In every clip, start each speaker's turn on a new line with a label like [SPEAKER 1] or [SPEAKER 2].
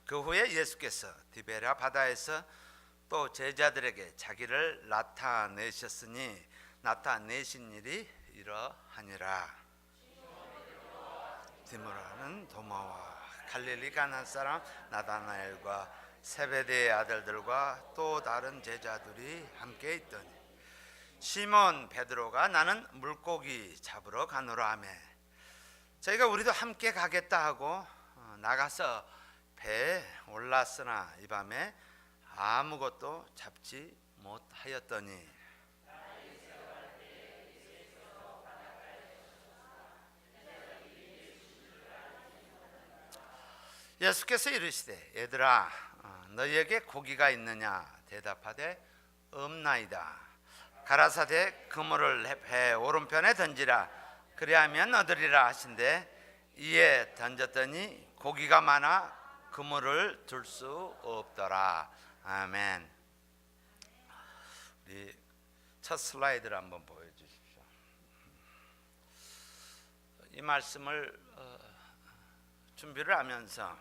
[SPEAKER 1] 그 후에 예수께서 디베랴 바다에서 또 제자들에게 자기를 나타내신 일이 이러하니라. 디모라는 도마와 갈릴리 가나 사람 나다나엘과 세베대의 아들들과 또 다른 제자들이 함께 있더니 시몬 베드로가 나는 물고기 잡으러 가노라 하며 저희가 우리도 함께 가겠다 하고 나가서 배에 올랐으나 이 밤에 아무것도 잡지 못하였더니 예수께서 이르시되 얘들아 너희에게 고기가 있느냐 대답하되 없나이다. 가라사대 그물을 배 오른편에 던지라 그리하면 얻으리라 하신대 이에 던졌더니 고기가 많아 그물을 들 수 없더라. 아멘. 우리 첫 슬라이드를 한번 보여주십시오. 이 말씀을 준비를 하면서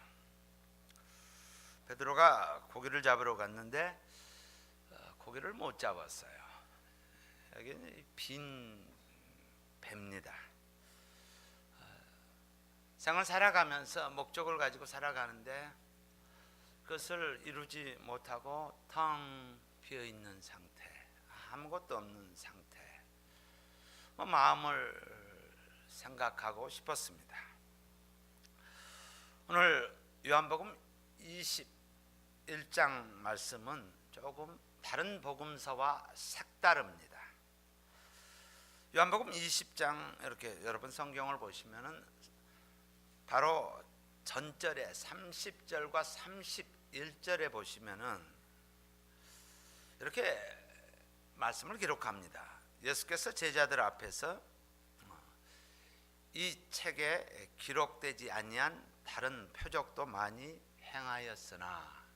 [SPEAKER 1] 베드로가 고기를 잡으러 갔는데 고기를 못 잡았어요. 여기는 빈 배입니다. 생을 살아가면서 목적을 가지고 살아가는데 그것을 이루지 못하고 텅 비어 있는 상태, 아무것도 없는 상태. 마음을 생각하고 싶었습니다. 오늘 요한복음 21장 말씀은 조금 다른 복음서와 색다릅니다. 요한복음 20장 이렇게 여러분 성경을 보시면은 바로 전절에 30절과 31절에 보시면은 이렇게 말씀을 기록합니다. 예수께서 제자들 앞에서 이 책에 기록되지 아니한 다른 표적도 많이 행하였으나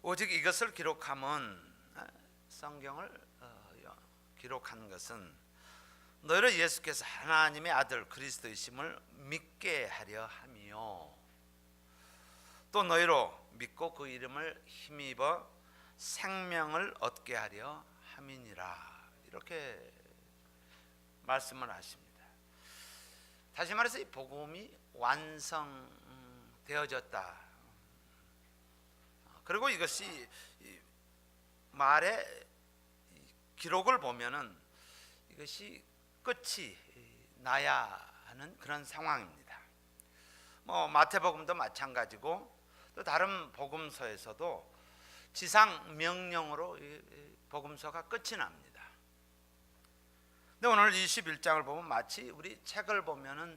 [SPEAKER 1] 오직 이것을 기록함은 성경을 기록한 것은 너희를 예수께서 하나님의 아들 그리스도이심을 믿게 하려 함이요 또 너희로 믿고 그 이름을 힘입어 생명을 얻게 하려 함이니라. 이렇게 말씀을 하십니다. 다시 말해서 이 복음이 완성되어졌다. 그리고 이것이 말의 기록을 보면은 이것이 끝이 나야 하는 그런 상황입니다. 마태복음도 마찬가지고 또 다른 복음서에서도 지상 명령으로 복음서가 끝이 납니다. 근데 오늘 21장을 보면 마치 우리 책을 보면은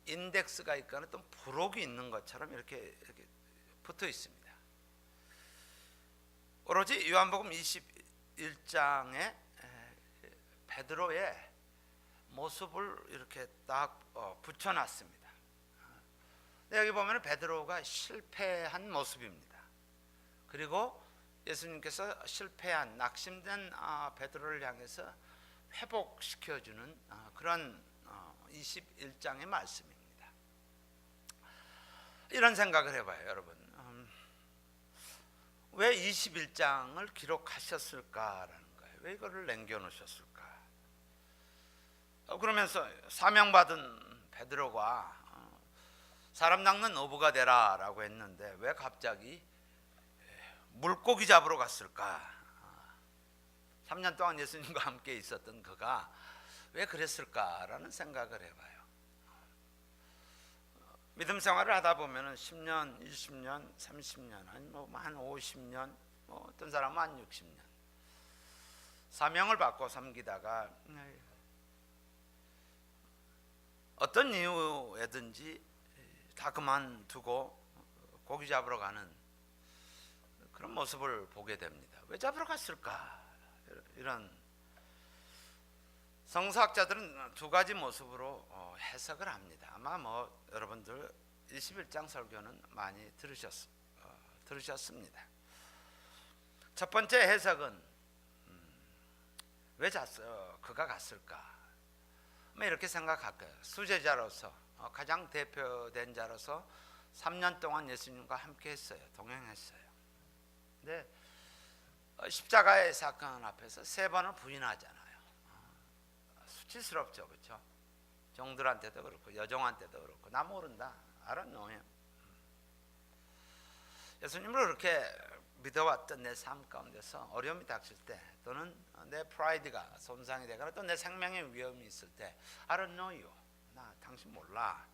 [SPEAKER 1] 인덱스가 있거나 또 부록이 있는 것처럼 이렇게 붙어 있습니다. 오로지 요한복음 21장에 베드로의 모습을 이렇게 딱 붙여놨습니다. 여기 보면 베드로가 실패한 모습입니다. 그리고 예수님께서 실패한 낙심된 베드로를 향해서 회복시켜주는 그런 21장의 말씀입니다. 이런 생각을 해봐요, 여러분. 왜 21장을 기록하셨을까라는 거예요. 왜 이거를 남겨놓으셨을까? 그러면서 사명받은 베드로가 사람 낚는 어부가 되라라고 했는데 왜 갑자기 물고기 잡으러 갔을까? 3년 동안 예수님과 함께 있었던 그가 왜 그랬을까라는 생각을 해봐요. 믿음 생활을 하다 보면 10년, 20년, 30년, 아니 한 50년, 어떤 사람은 한 60년 사명을 받고 섬기다가 어떤 이유에든지 다 그만두고 고기 잡으러 가는 그런 모습을 보게 됩니다. 왜 잡으러 갔을까? 이런 성서학자들은 두 가지 모습으로 해석을 합니다. 아마 여러분들 21장 설교는 많이 들으셨습니다. 첫 번째 해석은 왜 그가 갔을까? 이렇게 생각할 거예요. 수제자로서 가장 대표된 자로서 3년 동안 예수님과 함께 했어요. 동행했어요. 근데 십자가의 사건 앞에서 3번을 부인하잖아요. 수치스럽죠, 그렇죠? 종들한테도 그렇고 여종한테도 그렇고 나 모른다. I don't know him. 예수님을 그렇게 믿어왔던 내 삶 가운데서 어려움이 닥칠 때 또는 내 프라이드가 손상이 되거나 또 내 생명의 위험이 있을 때 I don't know you. 나 당신 몰라.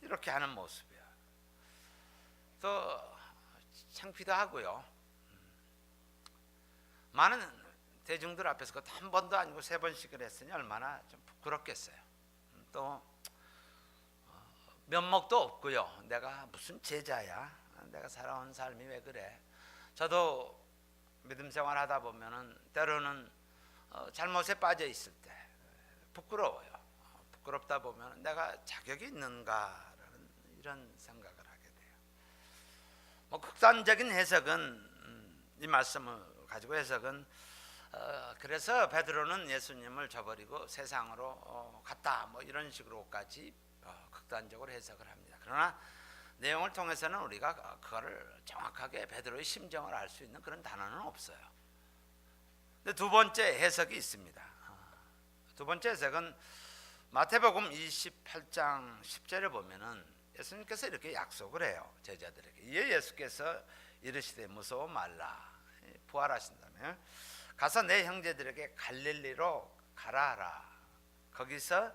[SPEAKER 1] 이렇게 하는 모습이야. 또 창피도 하고요. 많은 대중들 앞에서 그것도 한 번도 아니고 3번씩을 했으니 얼마나 좀 부끄럽겠어요. 또 면목도 없고요. 내가 무슨 제자야? 내가 살아온 삶이 왜 그래? 저도 믿음 생활하다 보면은 때로는 잘못에 빠져 있을 때 부끄러워요. 부끄럽다 보면 내가 자격이 있는가라는 이런 생각을 하게 돼요. 뭐 극단적인 해석은 이 말씀을 가지고 해석은 그래서 베드로는 예수님을 저버리고 세상으로 갔다 뭐 이런 식으로까지 극단적으로 해석을 합니다. 그러나 내용을 통해서는 우리가 그거를 정확하게 베드로의 심정을 알 수 있는 그런 단어는 없어요. 근데 두 번째 해석이 있습니다. 두 번째 해석은 마태복음 28장 10절에 보면은 예수님께서 이렇게 약속을 해요. 제자들에게. 이에 예수께서 이르시되 무서워 말라. 부활하신다며 가서 내 형제들에게 갈릴리로 가라 하라. 거기서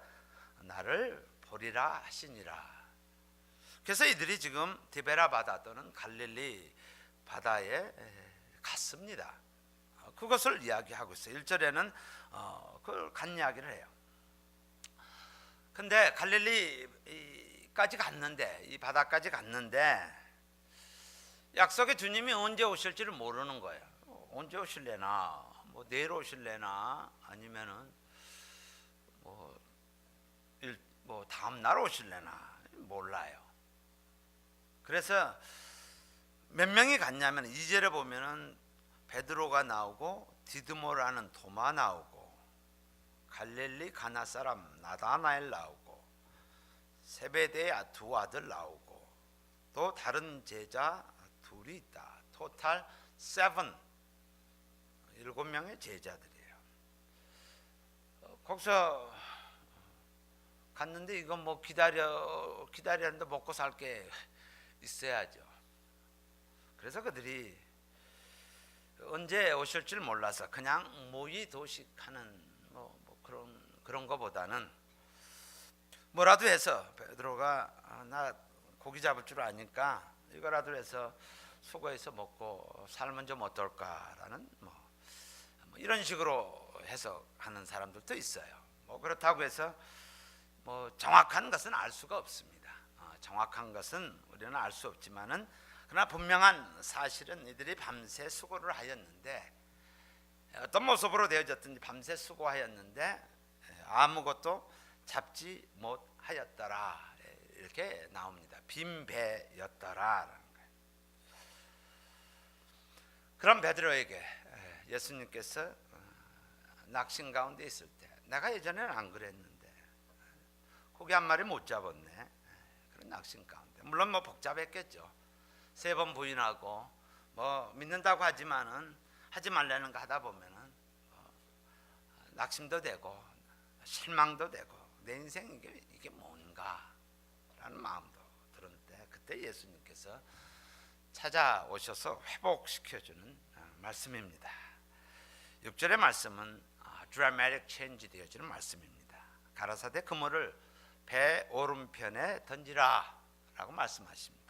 [SPEAKER 1] 나를 보리라 하시니라. 그래서 이들이 지금 디베라 바다 또는 갈릴리 바다에 갔습니다. 그것을 이야기하고 있어요. 1절에는 그걸 간 이야기를 해요. 근데 갈릴리까지 갔는데 이 바다까지 갔는데 약속의 주님이 언제 오실지를 모르는 거예요. 언제 오실래나 뭐 내일 오실래나 아니면은 뭐 다음 날 오실래나 몰라요. 그래서 몇 명이 갔냐면 2절에 보면은 베드로가 나오고 디드모라는 도마 나오고 갈릴리 가나 사람 나다나엘 나오고 세베대의 2 아들 나오고 또 다른 제자 2이 있다. 토탈 7명의 제자들이에요. 거기서 갔는데 이건 뭐 기다리는데 먹고 살 게 있어야죠. 그래서 그들이 언제 오실 줄 몰라서 그냥 모의 도식하는 뭐 그런 거보다는 뭐라도 해서 베드로가 나 고기 잡을 줄 아니까 이거라도 해서 수고해서 먹고 살면 좀 어떨까라는 뭐 이런 식으로 해석하는 사람들도 있어요. 뭐 그렇다고 해서 뭐 정확한 것은 알 수가 없습니다. 정확한 것은 우리는 알 수 없지만은 그러나 분명한 사실은 이들이 밤새 수고를 하였는데 어떤 모습으로 되어졌든지 밤새 수고하였는데 아무것도 잡지 못하였더라 이렇게 나옵니다. 빈 배였더라라는 거예요. 그런 베드로에게 예수님께서 낙심 가운데 있을 때 내가 예전에는 안 그랬는데 고기 한 마리 못 잡았네. 그런 낙심 가운데 물론 뭐 복잡했겠죠. 3번 부인하고 뭐 믿는다고 하지만은 하지 말라는 거 하다 보면은 낙심도 되고 실망도 되고 내 인생 이게 뭔가라는 마음도 들었는데 그때 예수님께서 찾아오셔서 회복시켜주는 말씀입니다. 6절의 말씀은 드라마틱 체인지 되어지는 말씀입니다. 가라사대 그물을 배 오른편에 던지라 라고 말씀하십니다.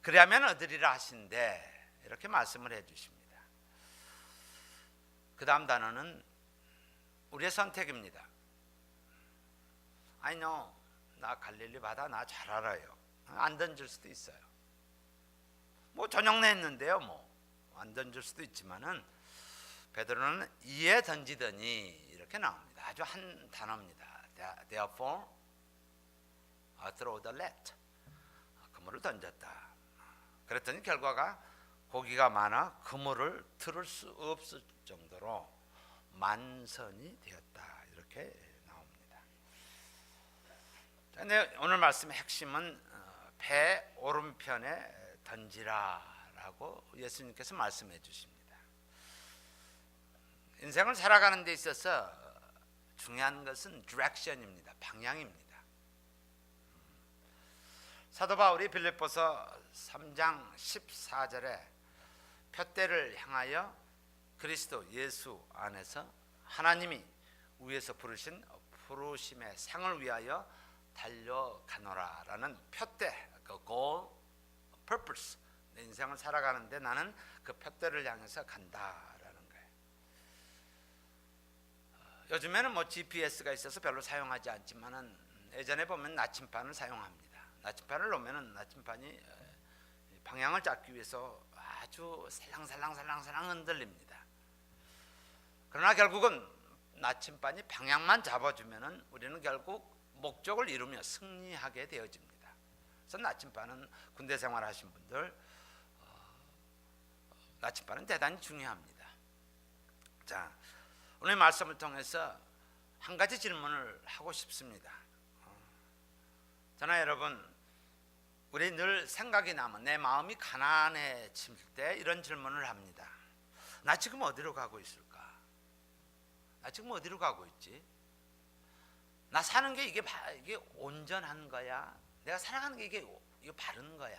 [SPEAKER 1] 그리하면 얻으리라 하신데 이렇게 말씀을 해주십니다. 그 다음 단어는 우리의 선택입니다. I know 나 갈릴리 바다 나 잘 알아요. 안 던질 수도 있어요. 뭐 저녁내 했는데요. 뭐 안 던질 수도 있지만은 베드로는 이에 던지더니 이렇게 나옵니다. 아주 한 단어입니다. Therefore, throw the net. 그물을 던졌다. 그랬더니 결과가 고기가 많아 그물을 틀을 수 없을 정도로 만선이 되었다. 이렇게 나옵니다. 오늘 말씀의 핵심은 배 오른편에 던지라라고 예수님께서 말씀해 주십니다. 인생을 살아가는 데 있어서 중요한 것은 디렉션입니다. 방향입니다. 사도 바울이 빌립보서 3장 14절에 푯대를 향하여 그리스도 예수 안에서 하나님이 위에서 부르신 부르심의 상을 위하여 달려가노라라는 푯대, 그 goal, purpose, 내 인생을 살아가는데 나는 그 푯대를 향해서 간다라는 거예요. 요즘에는 뭐 GPS가 있어서 별로 사용하지 않지만은 예전에 보면 나침반을 사용합니다. 나침반을 놓으면은 나침반이 방향을 잡기 위해서 아주 살랑살랑 흔들립니다. 그러나 결국은 나침반이 방향만 잡아주면은 우리는 결국 목적을 이루며 승리하게 되어집니다. 그래서 나침반은 군대 생활하신 분들 나침반은 대단히 중요합니다. 자, 오늘 말씀을 통해서 한 가지 질문을 하고 싶습니다. 저나 여러분, 우리 늘 생각이 나면 내 마음이 가난해질 때 이런 질문을 합니다. 나 지금 어디로 가고 있을까? 나 지금 어디로 가고 있지? 나 사는 게 이게 온전한 거야? 내가 살아가는 게 이게 바른 거야?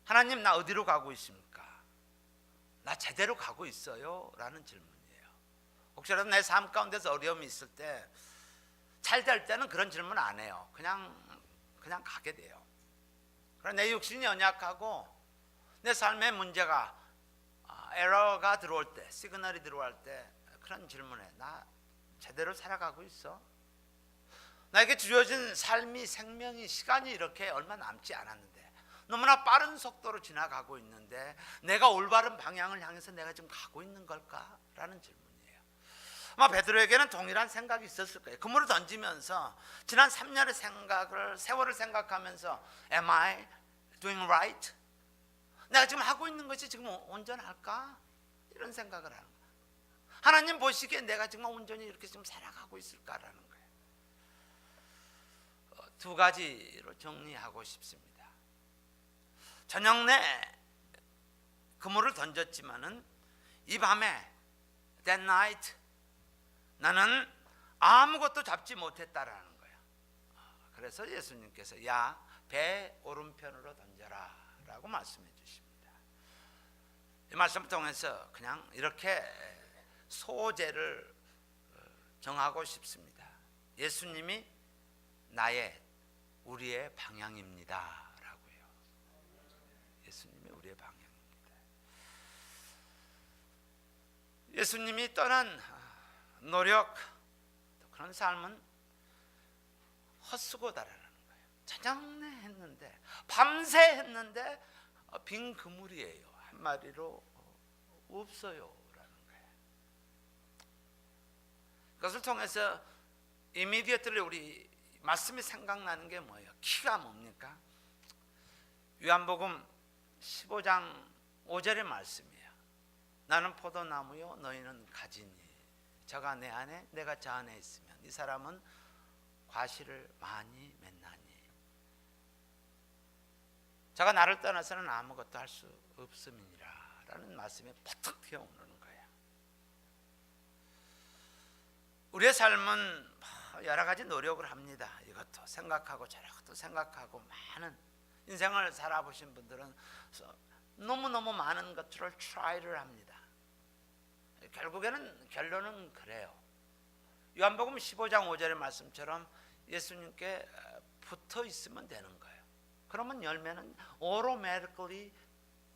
[SPEAKER 1] 하나님, 나 어디로 가고 있습니까? 나 제대로 가고 있어요? 라는 질문이에요. 혹시라도 내 삶 가운데서 어려움이 있을 때, 잘 될 때는 그런 질문 안 해요. 그냥 가게 돼요. 그러나 내 육신이 연약하고 내 삶의 문제가 에러가 들어올 때, 시그널이 들어올 때 그런 질문에 나 제대로 살아가고 있어? 나에게 주어진 삶이, 생명이, 시간이 이렇게 얼마 남지 않았는데 너무나 빠른 속도로 지나가고 있는데 내가 올바른 방향을 향해서 내가 지금 가고 있는 걸까? 라는 질문이에요. 아마 베드로에게는 동일한 생각이 있었을 거예요. 그물을 던지면서 지난 3년의 세월을 생각하면서 Am I doing right? 내가 지금 하고 있는 것이 지금 온전할까? 이런 생각을 하는 거예요. 하나님 보시기에 내가 정말 온전히 이렇게 지금 살아가고 있을까라는 거예요. 두 가지로 정리하고 싶습니다. 저녁 내 그물을 던졌지만은 이 밤에 that night 나는 아무것도 잡지 못했다라는 거예요. 그래서 예수님께서 야, 배 오른편으로 던져라 라고 말씀해 주십니다. 이 말씀을 통해서 그냥 이렇게 소재를 정하고 싶습니다. 예수님이 우리의 방향입니다 라고요. 예수님이 우리의 방향입니다. 예수님이 떠난 노력, 그런 삶은 헛수고다라는 거예요. 저녁내 했는데, 밤새 했는데 빈 그물이에요. 한 마리로 없어요 라는 거예요. 그것을 통해서 이미디어트리 우리 말씀이 생각나는 게 뭐예요? 키가 뭡니까? 요한복음 15장 5절의 말씀이에요. 나는 포도나무요 너희는 가지니 저가 내 안에 내가 저 안에 있으면 이 사람은 과실을 많이 맺나니 저가 나를 떠나서는 아무것도 할 수 없음이니라 라는 말씀에 버뜩 튀어오르는 거예요. 우리의 삶은 여러 가지 노력을 합니다. 이것도 생각하고 저것도 생각하고 많은 인생을 살아보신 분들은 너무너무 많은 것들을 try를 합니다. 결론은 그래요. 요한복음 15장 5절의 말씀처럼 예수님께 붙어 있으면 되는 거예요. 그러면 열매는 automatically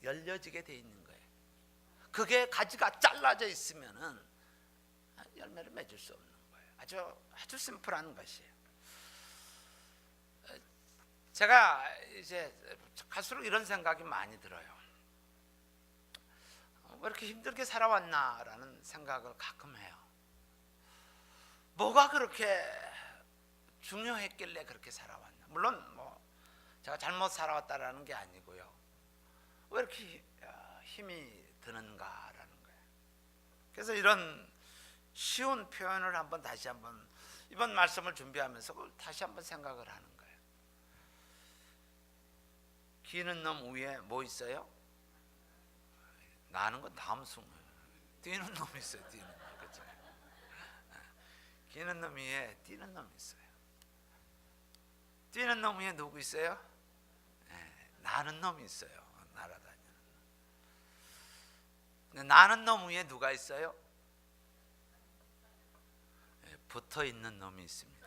[SPEAKER 1] 열려지게 돼 있는 거예요. 그게 가지가 잘라져 있으면은 열매를 맺을 수 없는 거예요. 아주 심플한 것이에요. 제가 이제 갈수록 이런 생각이 많이 들어요. 왜 이렇게 힘들게 살아왔나라는 생각을 가끔 해요. 뭐가 그렇게 중요했길래 그렇게 살아왔나? 물론 뭐 제가 잘못 살아왔다라는 게 아니고요. 왜 이렇게 힘이 드는가라는 거예요. 그래서 이런 쉬운 표현을 다시 한번 이번 말씀을 준비하면서 다시 한번 생각을 하는 거예요. 기는 놈 위에 뭐 있어요? 나는 건 다음 순간 뛰는 놈이 있어요. 뛰는 놈. 그렇죠? 기는 놈 위에 뛰는 놈이 있어요. 뛰는 놈 위에 누구 있어요? 나는 놈이 있어요. 날아다니는. 근데 나는 놈 위에 누가 있어요? 붙어 있는 놈이 있습니다.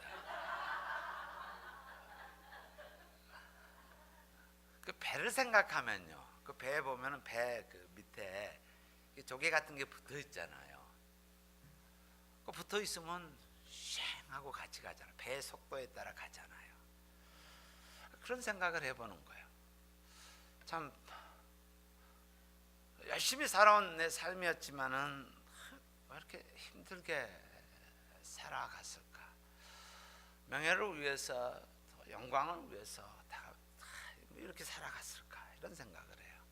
[SPEAKER 1] 그 배를 생각하면요. 그 배에 보면은 배 그 밑에 조개 같은 게 붙어 있잖아요. 그 붙어 있으면 쉥하고 같이 가잖아요. 배의 속도에 따라 가잖아요. 그런 생각을 해보는 거예요. 참 열심히 살아온 내 삶이었지만은 왜 이렇게 힘들게 살아갔을까? 명예를 위해서, 영광을 위해서 다 이렇게 살아갔을까? 이런 생각을 해요.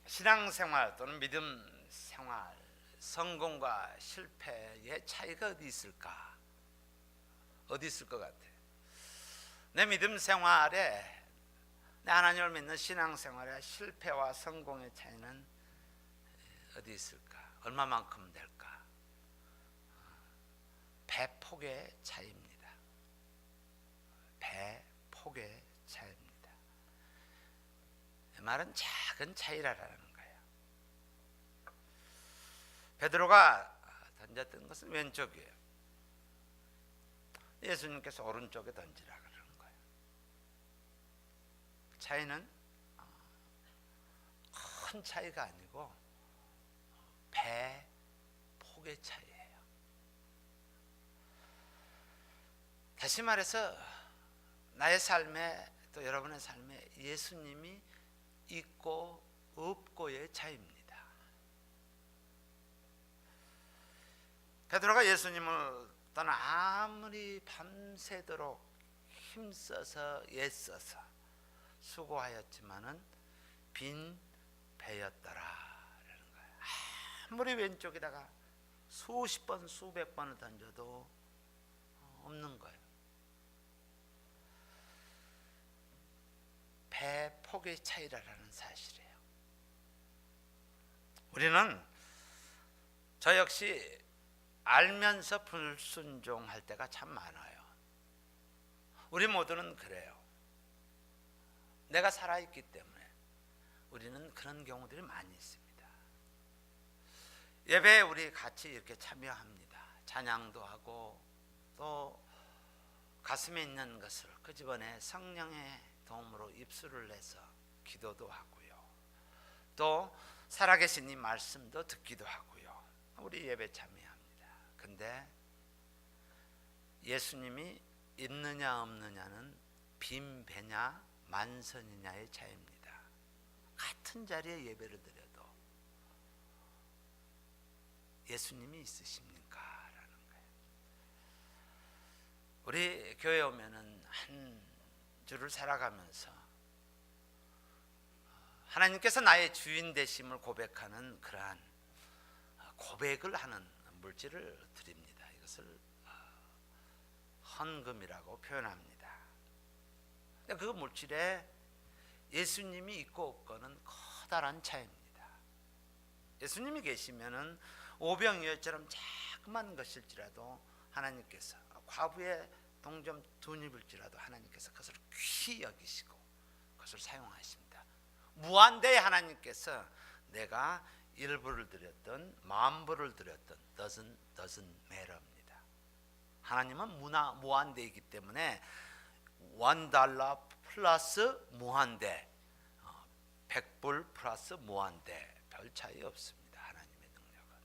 [SPEAKER 1] 신앙생활 또는 믿음 생활, 성공과 실패의 차이가 어디 있을까? 어디 있을 것 같아? 내 믿음 생활에, 내 하나님을 믿는 신앙생활의 실패와 성공의 차이는 어디 있을까? 얼마만큼 될까? 배폭의 차이입니다. 배폭의 차이입니다. 이 말은 작은 차이라는 거예요. 베드로가 던졌던 것은 왼쪽이에요. 예수님께서 오른쪽에 던지라 그러는 거예요. 차이는 큰 차이가 아니고 배폭의 차이예요. 다시 말해서 나의 삶에, 또 여러분의 삶에 예수님이 있고 없고의 차이입니다. 베드로가 예수님을 떠나 아무리 밤새도록 힘써서 애써서 수고하였지만은 빈 배였더라라는 거예요. 아무리 왼쪽에다가 수십 번 수백 번을 던져도 없는 거예요. 배폭의 차이라는 사실이에요. 우리는 저 역시 알면서 불순종할 때가 참 많아요. 우리 모두는 그래요. 내가 살아있기 때문에 우리는 그런 경우들이 많이 있습니다. 예배에 우리 같이 이렇게 참여합니다. 찬양도 하고 또 가슴에 있는 것을 끄집어내 성령의 도움으로 입술을 내서 기도도 하고요. 또 살아계신 이 말씀도 듣기도 하고요. 우리 예배 참여합니다. 근데 예수님이 있느냐 없느냐는 빈 배냐 만선이냐의 차이입니다. 같은 자리에 예배를 드려도 예수님이 있으십니까? 라는 거예요. 우리 교회 오면은 한 주를 살아가면서 하나님께서 나의 주인 되심을 고백하는 그러한 고백을 하는 물질을 드립니다. 이것을 헌금이라고 표현합니다. 그 물질에 예수님이 있고 없고는 커다란 차이입니다. 예수님이 계시면은 오병이어처럼 자그만 것일지라도 하나님께서, 과부의 동점 두 입을지라도 하나님께서 그것을 귀히 여기시고 그것을 사용하십니다. 무한대의 하나님께서 내가 1불을 드렸던 만불을 드렸던 doesn't matter입니다. 하나님은 무한대이기 때문에 $1 플러스 무한대, 100불 플러스 무한대, 별 차이 없습니다. 하나님의 능력은.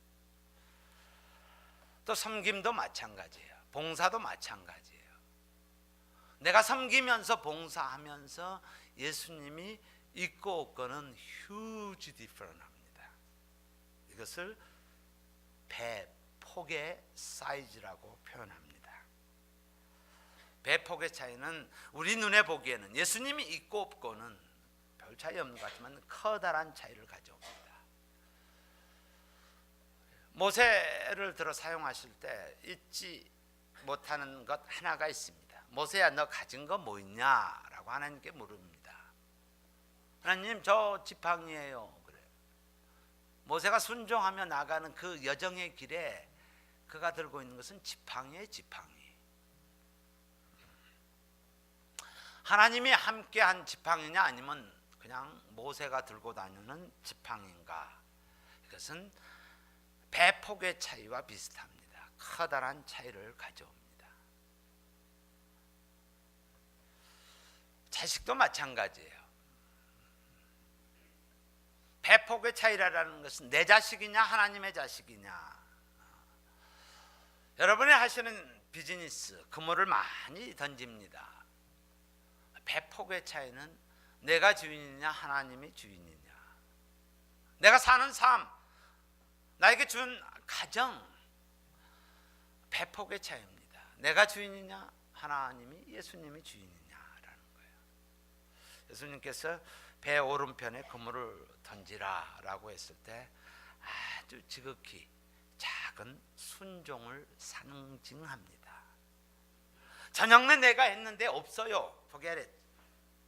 [SPEAKER 1] 또 섬김도 마찬가지예요. 봉사도 마찬가지예요. 내가 섬기면서 봉사하면서 예수님이 있고 없고는 huge different 합니다. 이것을 배폭의 사이즈라고 표현합니다. 배폭의 차이는 우리 눈에 보기에는 예수님이 있고 없고는 별 차이 없는 것 같지만 커다란 차이를 가져옵니다. 모세를 들어 사용하실 때 잊지 못하는 것 하나가 있습니다. 모세야 너 가진 거 뭐 있냐라고 하나님께 물습니다. 하나님 저 지팡이에요. 그래. 모세가 순종하며 나가는 그 여정의 길에 그가 들고 있는 것은 지팡이에 지팡이. 하나님이 함께한 지팡이냐 아니면 그냥 모세가 들고 다니는 지팡이인가? 이것은 배폭의 차이와 비슷합니다. 커다란 차이를 가져옵니다. 자식도 마찬가지예요. 배폭의 차이라는 것은 내 자식이냐 하나님의 자식이냐. 여러분이 하시는 비즈니스 그물을 많이 던집니다. 배폭의 차이는 내가 주인이냐 하나님이 주인이냐, 내가 사는 삶, 나에게 준 가정, 배폭의 차이입니다. 내가 주인이냐 하나님이 예수님이 주인이냐라는 거예요. 예수님께서 배 오른편에 그물을 던지라 라고 했을 때 아주 지극히 작은 순종을 상징합니다. 저녁내 내가 했는데 없어요, forget it.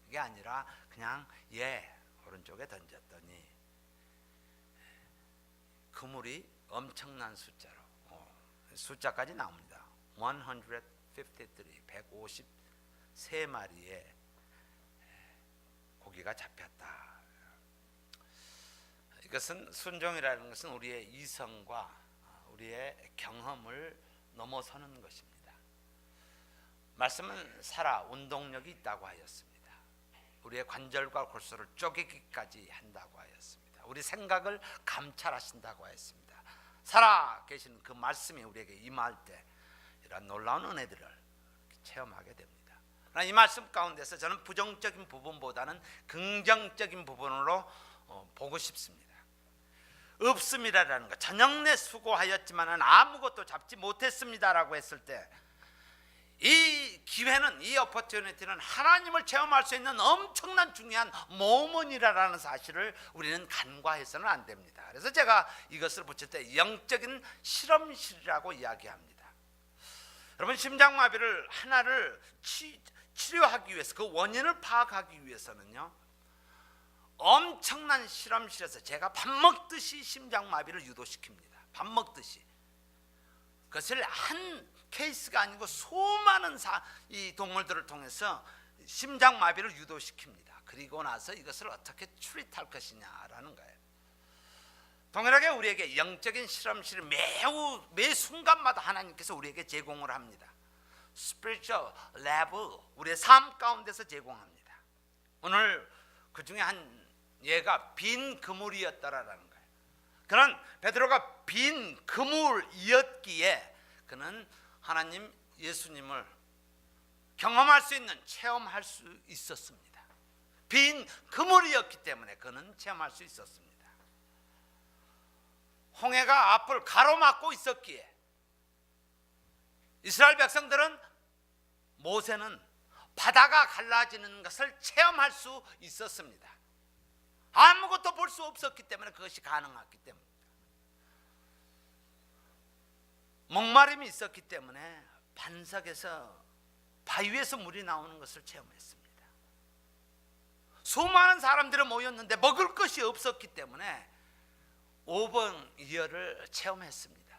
[SPEAKER 1] 이게 아니라 그냥 오른쪽에 던졌더니 그물이 엄청난 숫자로 숫자까지 나옵니다. 153마리의 고기가 잡혔다. 이것은 순종이라는 것은 우리의 이성과 우리의 경험을 넘어서는 것입니다. 말씀은 살아 운동력이 있다고 하였습니다. 우리의 관절과 골수를 쪼개기까지 한다고 하였습니다. 우리 생각을 감찰하신다고 하였습니다. 살아 계신 그 말씀이 우리에게 임할 때 이런 놀라운 은혜들을 체험하게 됩니다. 그러나 이 말씀 가운데서 저는 부정적인 부분보다는 긍정적인 부분으로 보고 싶습니다. 없습니다라는 것, 저녁내 수고하였지만 아무것도 잡지 못했습니다라고 했을 때 이 기회는, 이 오퍼튜니티는 하나님을 체험할 수 있는 엄청난 중요한 모먼이라는 사실을 우리는 간과해서는 안 됩니다. 그래서 제가 이것을 붙일 때 영적인 실험실이라고 이야기합니다. 여러분, 심장마비를 하나를 치료하기 위해서, 그 원인을 파악하기 위해서는요, 엄청난 실험실에서 제가 밥 먹듯이 심장마비를 유도시킵니다. 밥 먹듯이. 그것을 한 케이스가 아니고 수많은 이 동물들을 통해서 심장마비를 유도시킵니다. 그리고 나서 이것을 어떻게 트리트할 것이냐라는 거예요. 동일하게 우리에게 영적인 실험실을 매 순간마다 하나님께서 우리에게 제공을 합니다. Spiritual lab, 우리의 삶 가운데서 제공합니다. 오늘 그 중에 한 예가 빈 그물이었다라는 거예요. 그는 베드로가 빈 그물이었기에 그는 하나님 예수님을 경험할 수 있는, 체험할 수 있었습니다. 빈 그물이었기 때문에 그는 체험할 수 있었습니다. 홍해가 앞을 가로막고 있었기에 이스라엘 백성들은, 모세는 바다가 갈라지는 것을 체험할 수 있었습니다. 아무것도 볼 수 없었기 때문에 그것이 가능했기 때문입니다. 목마름이 있었기 때문에 반석에서, 바위에서 물이 나오는 것을 체험했습니다. 수많은 사람들이 모였는데 먹을 것이 없었기 때문에 5번 이어를 체험했습니다.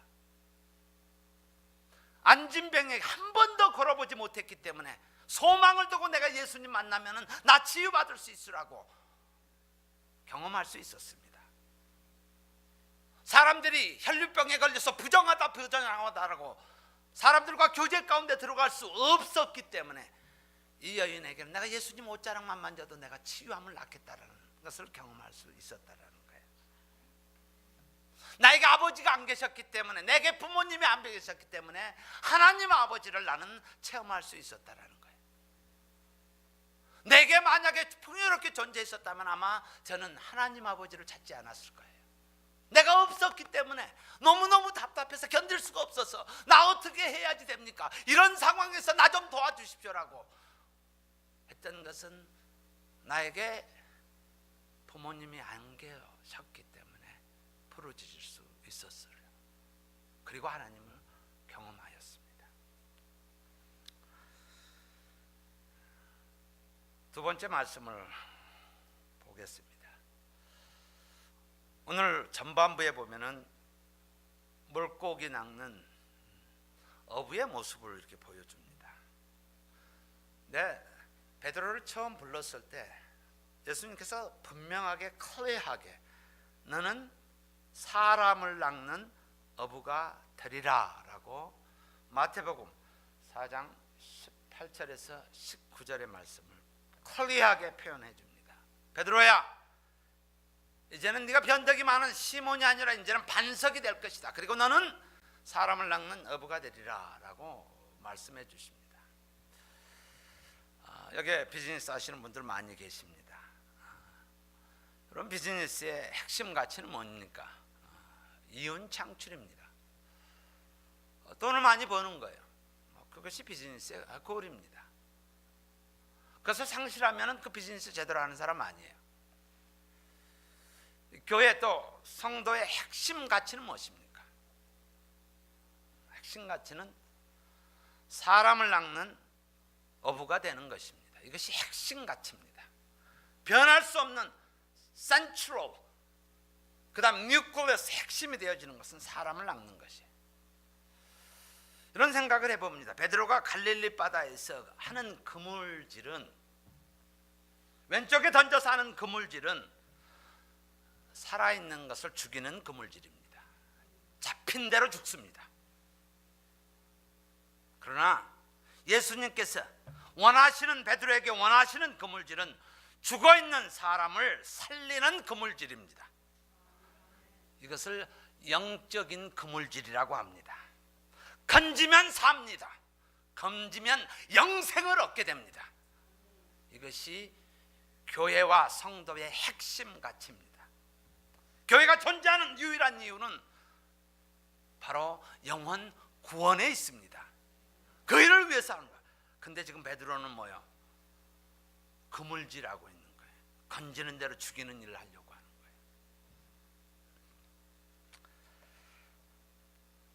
[SPEAKER 1] 안진병에 한 번도 걸어보지 못했기 때문에 소망을 두고 내가 예수님 만나면 나 치유받을 수 있으라고 경험할 수 있었습니다. 사람들이 혈류병에 걸려서 부정하다라고 사람들과 교제 가운데 들어갈 수 없었기 때문에 이 여인에게는 내가 예수님 옷자락만 만져도 내가 치유함을 낳겠다라는 것을 경험할 수 있었다라는 거예요. 나에게 아버지가 안 계셨기 때문에, 내게 부모님이 안 계셨기 때문에 하나님 아버지를 나는 체험할 수 있었다라는 거예요. 내게 만약에 풍요롭게 존재했었다면 아마 저는 하나님 아버지를 찾지 않았을 거예요. 내가 없었기 때문에 너무너무 답답해서 견딜 수가 없어서 나 어떻게 해야지 됩니까? 이런 상황에서 나 좀 도와주십시오라고 했던 것은 나에게 부모님이 안 계셨기 때문에 부르짖을 수 있었어요. 그리고 하나님을 경험하였습니다. 두 번째 말씀을 보겠습니다. 오늘 전반부에 보면은 물고기 낚는 어부의 모습을 이렇게 보여줍니다. 베드로를 처음 불렀을 때 예수님께서 분명하게 클리어하게 너는 사람을 낚는 어부가 되리라 라고 마태복음 4장 18절에서 19절의 말씀을 클리어하게 표현해 줍니다. 베드로야, 이제는 네가 변덕이 많은 시몬이 아니라 이제는 반석이 될 것이다. 그리고 너는 사람을 낚는 어부가 되리라 라고 말씀해 주십니다. 여기에 비즈니스 하시는 분들 많이 계십니다. 그럼 비즈니스의 핵심 가치는 뭡니까? 이윤 창출입니다. 돈을 많이 버는 거예요. 그것이 비즈니스의 골입니다. 그것을 상실하면 그 비즈니스 제대로 하는 사람 아니에요. 교회 또 성도의 핵심 가치는 무엇입니까? 핵심 가치는 사람을 낚는 어부가 되는 것입니다. 이것이 핵심 가치입니다. 변할 수 없는 센트럴, 그 다음 뉴클레스, 핵심이 되어지는 것은 사람을 낚는 것이에요. 이런 생각을 해봅니다. 베드로가 갈릴리 바다에서 하는 그물질은, 왼쪽에 던져서 하는 그물질은 살아있는 것을 죽이는 그물질입니다. 잡힌 대로 죽습니다. 그러나 예수님께서 원하시는, 베드로에게 원하시는 그물질은 죽어있는 사람을 살리는 그물질입니다. 이것을 영적인 그물질이라고 합니다. 건지면 삽니다. 건지면 영생을 얻게 됩니다. 이것이 교회와 성도의 핵심 가치입니다. 교회가 존재하는 유일한 이유는 바로 영혼 구원에 있습니다. 그 일을 위해서 하는 거예요. 근데 지금 베드로는 뭐요? 그물질하고 있는 거예요. 건지는 대로 죽이는 일을 하려고 하는 거예요.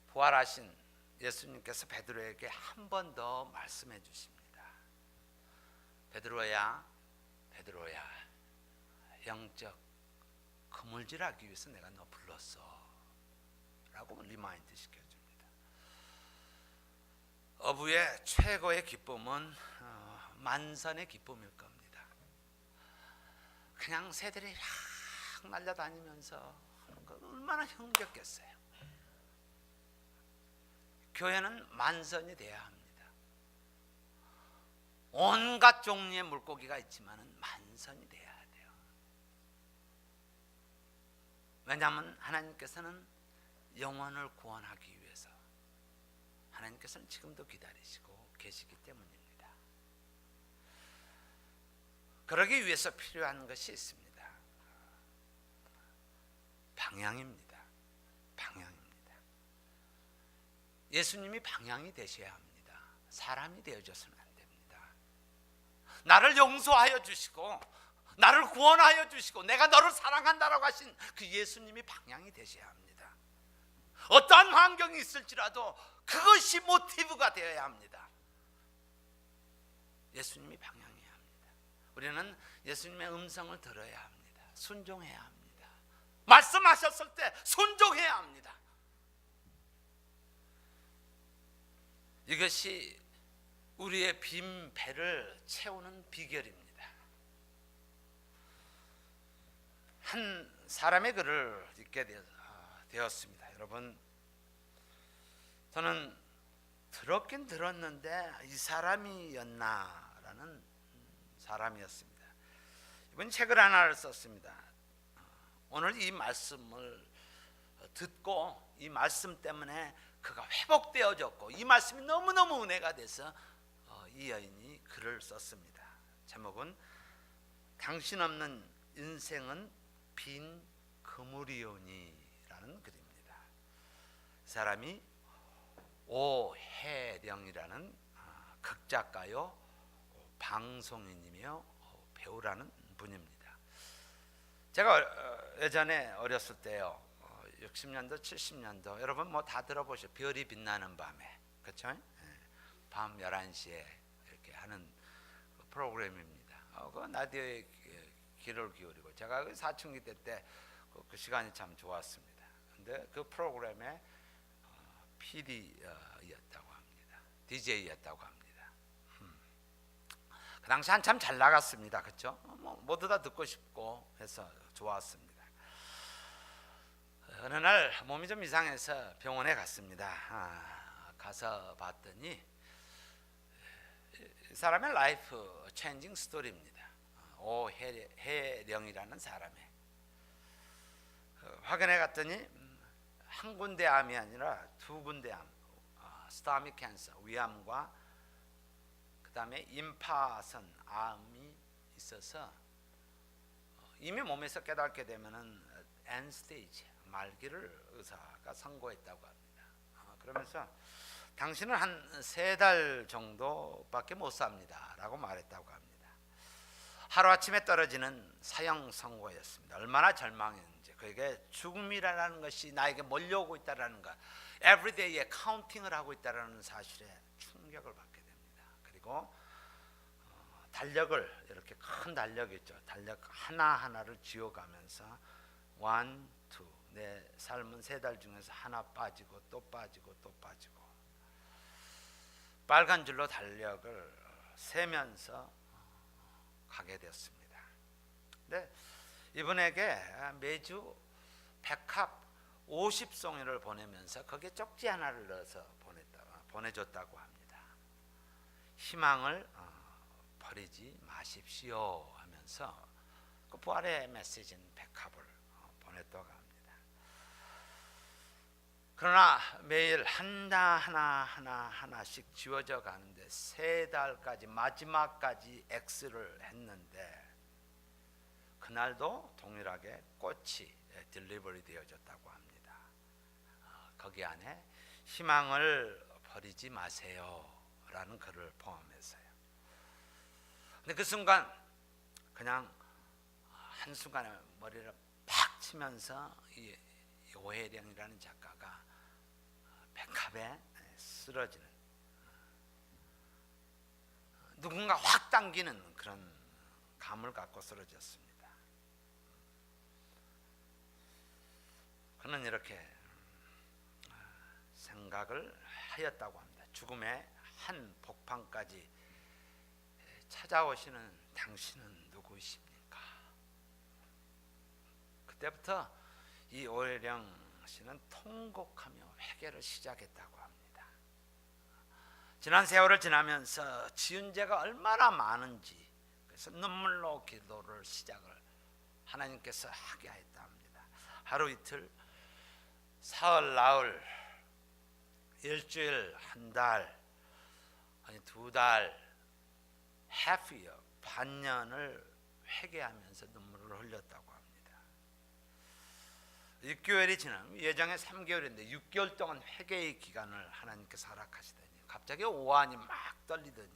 [SPEAKER 1] 부활하신 예수님께서 베드로에게 한 번 더 말씀해 주십니다. 베드로야, 베드로야, 영적 그물질하기 위해서 내가 너 불렀어 라고 리마인드 시켜줍니다. 어부의 최고의 기쁨은 만선의 기쁨일 겁니다. 그냥 새들이 막 날려다니면서 하는 거 얼마나 흥겹겠어요. 교회는 만선이 돼야 합니다. 온갖 종류의 물고기가 있지만 만선이 돼야 돼요. 왜냐하면 하나님께서는 영혼을 구원하기 위해서 하나님께서는 지금도 기다리시고 계시기 때문입니다. 그러기 위해서 필요한 것이 있습니다. 방향입니다. 방향입니다. 예수님이 방향이 되셔야 합니다. 사람이 되어져서는 안 됩니다. 나를 용서하여 주시고 나를 구원하여 주시고 내가 너를 사랑한다라고 하신 그 예수님이 방향이 되셔야 합니다. 어떠한 환경이 있을지라도 그것이 모티브가 되어야 합니다. 예수님이 방향해야 합니다. 우리는 예수님의 음성을 들어야 합니다. 순종해야 합니다. 말씀하셨을 때 순종해야 합니다. 이것이 우리의 빈 배를 채우는 비결입니다. 한 사람의 글을 읽게 되었습니다. 여러분, 저는 들었긴 들었는데 이 사람이었나라는 사람이었습니다. 이번 책을 하나를 썼습니다. 오늘 이 말씀을 듣고 이 말씀 때문에 그가 회복되어졌고 이 말씀이 너무너무 은혜가 돼서 이 여인이 글을 썼습니다. 제목은 당신 없는 인생은 빈 그물이오니라는 글입니다. 이 사람이 오혜령이라는 극작가요 방송인이며 배우라는 분입니다. 제가 예전에 어렸을 때요 60년도 70년도 여러분 뭐 다 들어보셨죠? 별이 빛나는 밤에, 그렇죠? 밤 11시에 이렇게 하는 프로그램입니다. 그 라디오에 귀를 기울이고 제가 그 사춘기 때 그 시간이 참 좋았습니다. 근데 그 프로그램에 PD였다고 합니다. DJ였다고 합니다. 그 당시 한참 잘 나갔습니다. 그렇죠? 뭐 모두 다 듣고 싶고 해서 좋았습니다. 어느 날 몸이 좀 이상해서 병원에 갔습니다. 가서 봤더니 이 사람의 라이프 체인징 스토리입니다. 오혜령이라는 사람의 확인해 갔더니 한 군데 암이 아니라 두 군데 암, 스토마틱 캔서, 위암과 그 다음에 임파선 암이 있어서 이미 몸에서 깨닫게 되면은 end stage, 말기를 의사가 선고했다고 합니다. 그러면서 당신은 한 3달 정도밖에 못 삽니다 라고 말했다고 합니다. 하루아침에 떨어지는 사형 선고였습니다. 얼마나 절망했는지, 그에게 죽음이라는 것이 나에게 몰려오고 있다는 것, 에브리데이에 카운팅을 하고 있다는 사실에 충격을 받게 됩니다. 그리고 달력을, 이렇게 큰 달력이 있죠. 달력 하나하나를 쥐어가면서 1, 2, 내 삶은 3달 중에서 하나 빠지고 또 빠지고 또 빠지고 빨간 줄로 달력을 세면서 가게 되었습니다. 근데 이분에게 매주 백합 50송이를 보내면서 거기에 쪽지 하나를 넣어서 보내줬다고 합니다. 희망을 버리지 마십시오 하면서 그 부활의 메시지인 백합을 보냈다고 합니다. 그러나 매일 하나씩 지워져 가는데 3달까지, 마지막까지 X를 했는데 그날도 동일하게 꽃이 딜리버리 되어졌다고 합니다. 거기 안에 희망을 버리지 마세요 라는 글을 포함해서요. 근데 그 순간 그냥 한순간에 머리를 팍 치면서 이 오혜령이라는 작가가 백합에 쓰러지는, 누군가 확 당기는 그런 감을 갖고 쓰러졌습니다. 그는 이렇게 생각을 하였다고 합니다. 죽음의 한 복판까지 찾아오시는 당신은 누구이십니까? 그때부터 이 오혜령 씨는 통곡하며 회개를 시작했다고 합니다. 지난 세월을 지나면서 지은 죄가 얼마나 많은지, 그래서 눈물로 기도를 시작을 하나님께서 하게 하였다 합니다. 하루 이틀, 사흘, 나흘, 일주일, 한 달, 아니 2달, half year, 반년을 회개하면서 눈물을 흘렸다고 합니다. 6개월이 지나면 예정에 3개월인데 6개월 동안 회개의 기간을 하나님께서 허락하시더니 갑자기 오한이 막 떨리더니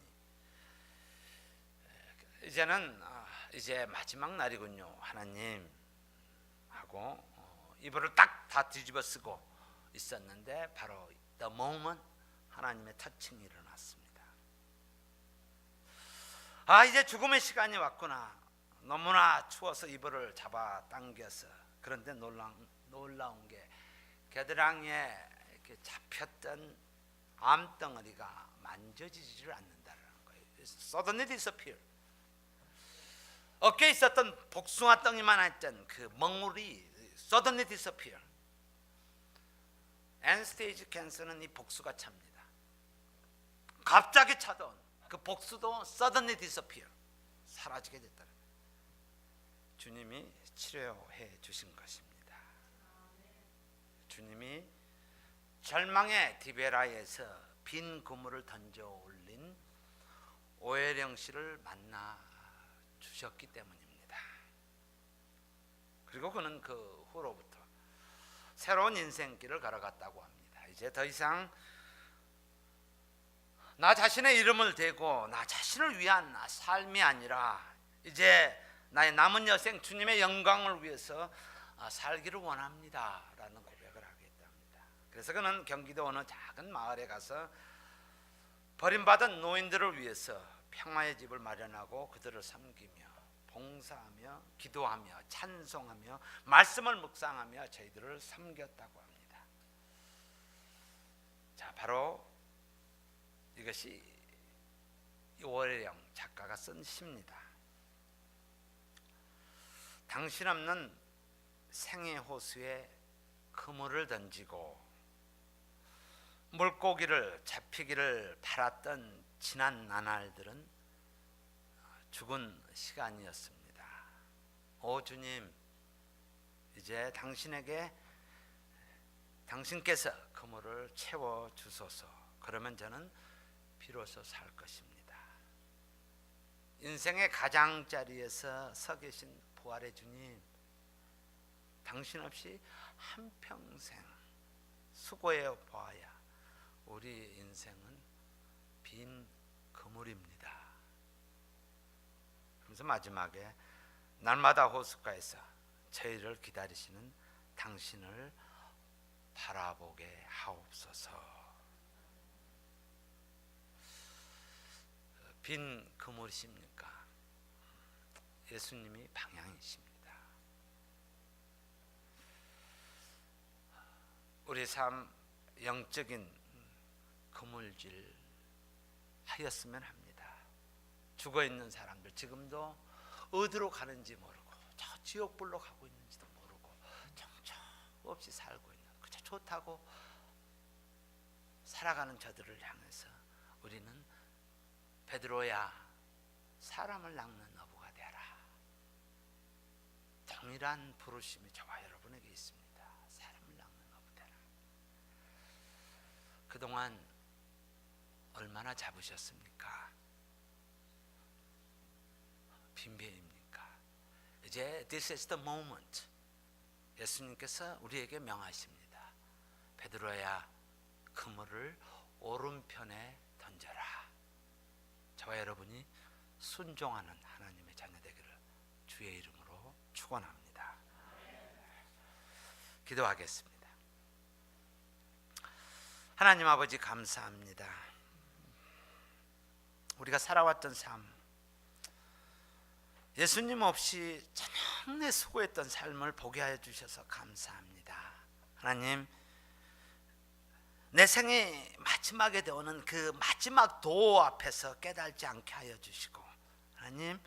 [SPEAKER 1] 이제는 이제 마지막 날이군요 하나님 하고 이불을 딱 다 뒤집어 쓰고 있었는데 바로 the moment 하나님의 터칭이 일어났습니다. 이제 죽음의 시간이 왔구나. 너무나 추워서 이불을 잡아 당겨서, 그런데 놀라운 게 겨드랑이에 이렇게 잡혔던 암덩어리가 만져지지를 않는다는 거예요. Suddenly disappear. 어깨에 있었던 복숭아 덩이만 했던 그 멍울이 suddenly disappear. End-stage cancer는 이 복수가 찹니다. 갑자기 찾아온 그 복수도 suddenly disappear. 사라지게 됐다. 주님이 치료해 주신 것입니다. 주님이 절망의 디베라에서 빈 그물을 던져 올린 오혜령 씨를 만나 주셨기 때문입니다. 그리고 그는 그 후로부터 새로운 인생길을 걸어갔다고 합니다. 이제 더 이상 나 자신의 이름을 대고 나 자신을 위한 삶이 아니라 이제 나의 남은 여생 주님의 영광을 위해서 살기를 원합니다 라는 고백을 하겠답니다. 그래서 그는 경기도 어느 작은 마을에 가서 버림받은 노인들을 위해서 평화의 집을 마련하고 그들을 섬기며 봉사하며 기도하며 찬송하며 말씀을 묵상하며 저희들을 섬겼다고 합니다. 자, 바로 이것이 오해령 작가가 쓴 시입니다. 당신 없는 생애 호수에 그물을 던지고 물고기를 잡히기를 바랐던 지난 나날들은 죽은 시간이었습니다. 오 주님, 이제 당신께서 그물을 채워 주소서. 그러면 저는 비로소 살 것입니다. 인생의 가장자리에서 서 계신 부활의 주님, 당신 없이 한평생 수고해 보아야 우리 인생은 빈 그물입니다. 그래서 마지막에 날마다 호숫가에서 저희를 기다리시는 당신을 바라보게 하옵소서. 빈 그물이십니까? 예수님이 방향이십니다. 우리 삶 영적인 그물질 하였으면 합니다. 죽어있는 사람들 지금도 어디로 가는지 모르고 저 지옥불로 가고 있는지도 모르고 정처 없이 살고 있는, 그저 좋다고 살아가는 저들을 향해서 우리는 베드로야, 사람을 낚는 어부가 되라. 동일한 부르심이 저와 여러분에게 있습니다. 사람을 낚는 어부 되라. 그동안 얼마나 잡으셨습니까? 빈배입니까? 이제 this is the moment. 예수님께서 우리에게 명하십니다. 베드로야, 그물을 오른편에 던져라. 저와 여러분이 순종하는 하나님의 자녀 되기를 주의 이름으로 축원합니다. 기도하겠습니다. 하나님 아버지, 감사합니다. 우리가 살아왔던 삶, 예수님 없이 전혀 수고했던 삶을 보게 하여 주셔서 감사합니다. 하나님, 내 생의 마지막에 되어오는 그 마지막 도어 앞에서 깨달지 않게 하여 주시고, 하나님,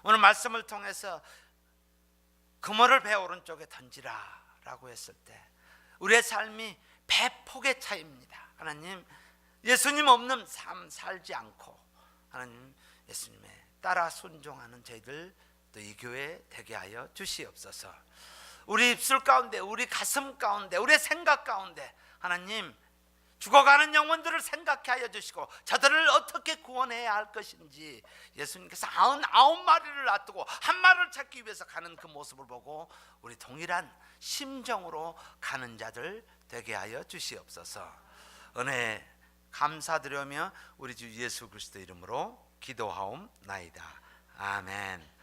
[SPEAKER 1] 오늘 말씀을 통해서 그물을 배 오른쪽에 던지라 라고 했을 때 우리의 삶이 배폭의 차이입니다. 하나님, 예수님 없는 삶 살지 않고 하나님 예수님의 따라 순종하는 저희들 또 이 교회 되게 하여 주시옵소서. 우리 입술 가운데, 우리 가슴 가운데, 우리의 생각 가운데 하나님 죽어가는 영혼들을 생각해 하여 주시고 저들을 어떻게 구원해야 할 것인지, 예수님께서 99마리를 놔두고 한 마리를 찾기 위해서 가는 그 모습을 보고 우리 동일한 심정으로 가는 자들 되게 하여 주시옵소서. 은혜 감사드리며 우리 주 예수 그리스도 이름으로 기도하옵나이다. 아멘.